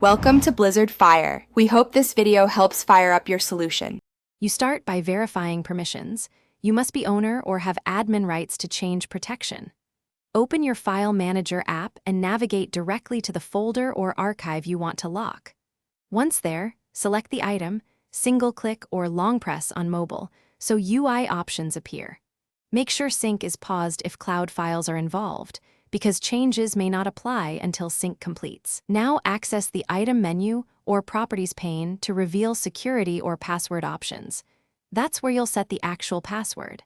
Welcome to Blizzard Fire. We hope this video helps fire up your solution. You start by verifying permissions. You must be owner or have admin rights to change protection. Open your File Manager app and navigate directly to the folder or archive you want to lock. Once there, select the item, single-click or long press on mobile, so UI options appear. Make sure sync is paused if cloud files are involved, because changes may not apply until sync completes. Now access the Item menu or Properties pane to reveal security or password options. That's where you'll set the actual password.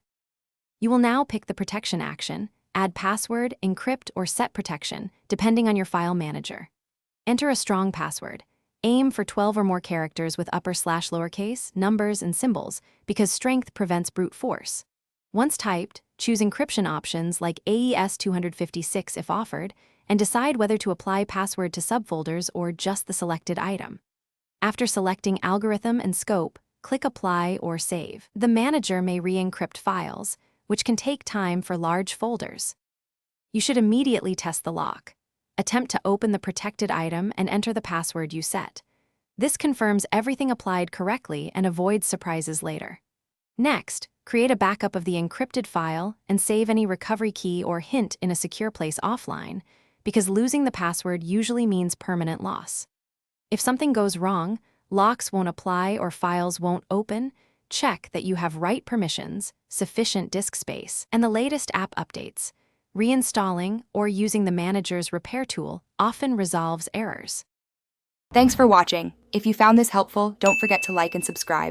You will now pick the protection action, add password, encrypt, or set protection, depending on your file manager. Enter a strong password. Aim for 12 or more characters with upper/lowercase, numbers, and symbols, because strength prevents brute force. Once typed, choose encryption options like AES-256 if offered, and decide whether to apply password to subfolders or just the selected item. After selecting algorithm and scope, click Apply or Save. The manager may re-encrypt files, which can take time for large folders. You should immediately test the lock. Attempt to open the protected item and enter the password you set. This confirms everything applied correctly and avoids surprises later. Next, create a backup of the encrypted file and save any recovery key or hint in a secure place offline, because losing the password usually means permanent loss. If something goes wrong, locks won't apply or files won't open, check that you have right permissions, sufficient disk space, and the latest app updates. Reinstalling or using the manager's repair tool often resolves errors. Thanks for watching. If you found this helpful, don't forget to like and subscribe.